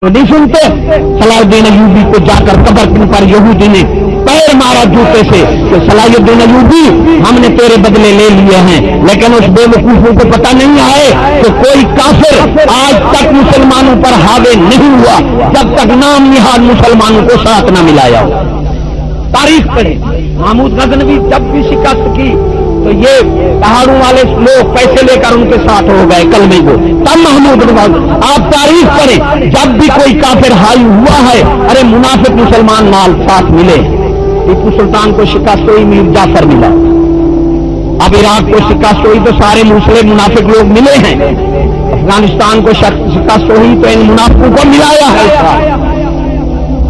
تو نہیں سنتے؟ صلاح الدین ایوبی کو جا کر قبر پر یہودی نے پیر مارا جوتے سے کہ صلاح الدین ایوبی ہم نے تیرے بدلے لے لیے ہیں، لیکن اس بے وقوفوں کو پتہ نہیں آئے کہ کوئی کافر آج تک مسلمانوں پر حاوی نہیں ہوا جب تک نام نہاد مسلمانوں کو ساتھ نہ ملایا ہو۔ تاریخ پڑھیں، محمود غزنوی جب بھی شکست کی تو یہ پہاڑوں والے لوگ پیسے لے کر ان کے ساتھ ہو گئے کلمے کو، تب محمود غزنوی۔ آپ تاریخ پڑھیں، جب بھی کوئی کافر ہائی ہوا ہے ارے منافق مسلمان مال ساتھ ملے۔ ٹیپو سلطان کو شکست ہوئی، میر جعفر ملا۔ اب عراق کو شکست ہوئی تو سارے مسلم منافق لوگ ملے ہیں۔ افغانستان کو شکست ہوئی تو ان منافقوں کو ملایا ہے۔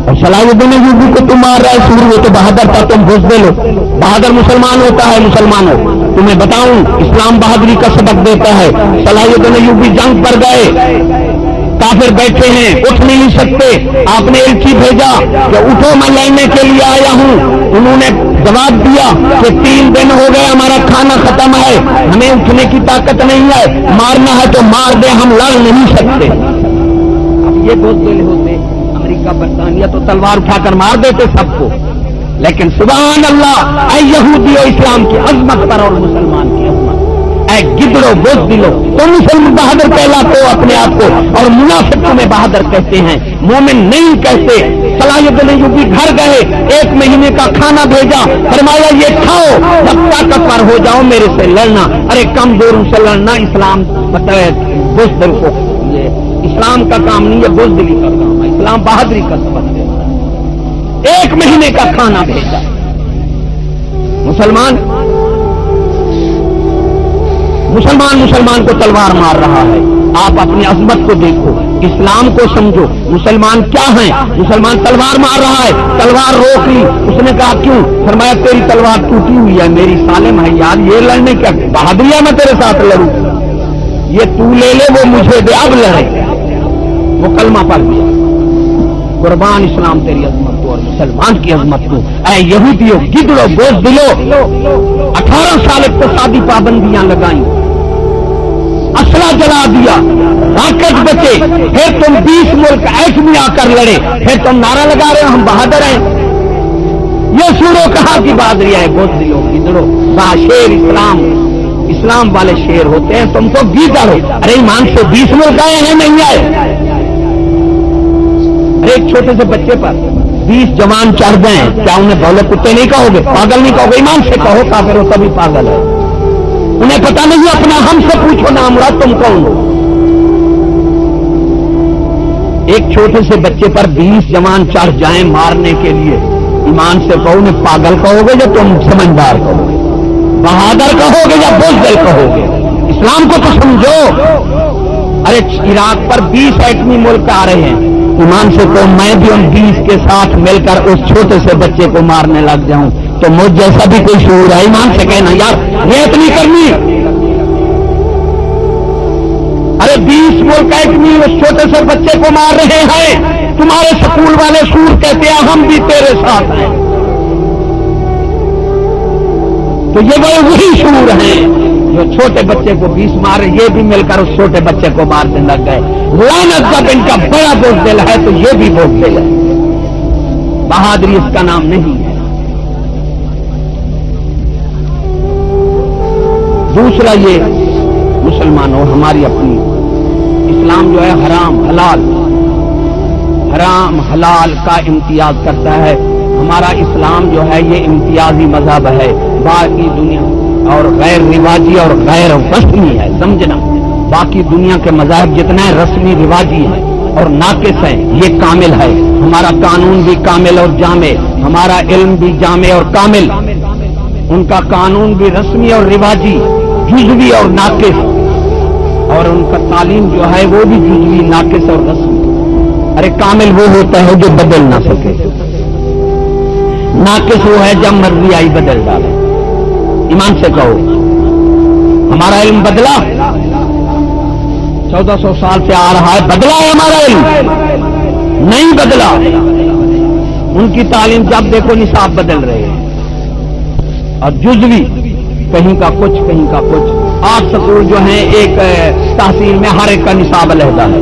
اور صلاح الدین ایوبی کو تم مار رہا ہے، سور وہ تو بہادر تھا، تم بزدل ہو۔ بہادر مسلمان ہوتا ہے، مسلمانوں تمہیں بتاؤں اسلام بہادری کا سبق دیتا ہے۔ صلاح الدین ایوبی جنگ پر گئے، کافر بیٹھے ہیں اٹھ نہیں سکتے، آپ نے الچی بھیجا کہ اٹھو میں لڑنے کے لیے آیا ہوں۔ انہوں نے جواب دیا کہ 3 دن ہو گئے ہمارا کھانا ختم ہے، ہمیں اٹھنے کی طاقت نہیں ہے، مارنا ہے تو مار دے، ہم لڑ نہیں سکتے۔ اب یہ بزدل ہوتے امریکہ برطانیہ تو تلوار اٹھا کر مار دیتے سب کو، لیکن سبحان اللہ اے یہودی و اسلام کی عظمت پر اور مسلمان کی عظمت، اے گدڑو بزدلو تم مسلم بہادر کہلاتے ہو اپنے آپ کو، اور منافق تمہیں بہادر کہتے ہیں، مومن نہیں کہتے۔ صلاح الدین ایوبی گھر گئے، 1 مہینے کا کھانا بھیجا، فرمایا یہ کھاؤ جب طاقتور ہو جاؤ میرے سے لڑنا۔ ارے کمزوروں سے لڑنا اسلام بتائے بزدل کو، یہ اسلام کا کام نہیں ہے، بزدلی کا کام ہے، اسلام بہادری کا سبق ہے۔ 1 مہینے کا کھانا بھیجا۔ مسلمان کو تلوار مار رہا ہے، آپ اپنی عظمت کو دیکھو، اسلام کو سمجھو، مسلمان کیا ہیں؟ مسلمان تلوار مار رہا ہے، تلوار روک لی، اس نے کہا کیوں؟ فرمایا تیری تلوار ٹوٹی ہوئی ہے، میری سالم ہے یار، یہ لڑنے کیا بہادری ہے میں تیرے ساتھ لڑوں؟ یہ تو لے لے وہ مجھے دے، اب لڑے۔ وہ کلمہ پڑھ دیا، قربان اسلام تیری عظمت کو اور مسلمان کی عظمت کو، اے یہودیوں گدڑو بزدلو۔ 18 سال اقتصادی پابندیاں لگائیں، اسلحہ جلا دیا، راکٹ بچے، پھر تم 20 ملک ایٹمی آ کر لڑے، پھر تم نعرہ لگا رہے ہو ہم بہادر ہیں۔ یہ شوروں کہاں کی بہادری ہے؟ بزدلو گدڑو، شیر اسلام والے شیر ہوتے ہیں، تم تو گیدڑ ہو۔ ارے ایمان سے 20 ملک آئے ہیں نہیں آئے؟ ایک چھوٹے سے بچے پر 20 جوان چڑھ گئے، کیا انہیں بولے کتے نہیں کہو گے، پاگل نہیں کہو گے؟ ایمان سے کہو کافر ہو تبھی پاگل ہے، انہیں پتہ نہیں اپنا، ہم سے پوچھو نام مراد تم کون ہو؟ ایک چھوٹے سے بچے پر 20 جوان چڑھ جائیں مارنے کے لیے، ایمان سے کہو انہیں پاگل کہو گے یا تم سمجھدار کہو گے، بہادر کہو گے یا بزدل کہو گے؟ اسلام کو تو سمجھو۔ ارے عراق پر 20 ایٹمی ملک آ رہے ہیں، ایمان سے تو میں بھی ان 20 کے ساتھ مل کر اس چھوٹے سے بچے کو مارنے لگ جاؤں تو مجھ جیسا بھی کوئی شعور ہے؟ ایمان سے کہنا یار ریت نہیں کرنی۔ ارے 20 ملک ایٹمی اس چھوٹے سے بچے کو مار رہے ہیں، تمہارے سکول والے شعور کہتے ہیں ہم بھی تیرے ساتھ ہیں، تو یہ وہی شعور ہیں جو چھوٹے بچے کو 20 مارے، یہ بھی مل کر اس چھوٹے بچے کو مارنے لگ گئے۔ لعنت جب ان کا بڑا بزدل ہے تو یہ بھی بزدل ہے، بہادری اس کا نام نہیں ہے۔ دوسرا یہ مسلمانوں ہماری اپنی اسلام جو ہے حرام حلال کا امتیاز کرتا ہے، ہمارا اسلام جو ہے یہ امتیازی مذہب ہے، باقی دنیا اور غیر رواجی اور غیر رسمی ہے، سمجھنا، باقی دنیا کے مذاہب جتنا ہے رسمی رواجی ہے اور ناقص ہے، یہ کامل ہے۔ ہمارا قانون بھی کامل اور جامع، ہمارا علم بھی جامع اور کامل، ان کا قانون بھی رسمی اور رواجی، جزوی اور ناقص، اور ان کا تعلیم جو ہے وہ بھی جزوی، ناقص اور رسمی۔ ارے کامل وہ ہوتا ہے جو بدل نہ سکے، ناقص وہ ہے جب مرضی آئی بدل ڈالے۔ ایمان سے کہو ہمارا علم بدلا؟ 1400 سال سے آ رہا ہے، بدلا ہے ہمارا علم؟ نہیں بدلا۔ ان کی تعلیم جب دیکھو نصاب بدل رہے ہیں، اور جزوی کہیں کا کچھ کہیں کا کچھ۔ 8 سکول جو ہیں ایک تحصیل میں ہر ایک کا نصاب علیحدہ ہے،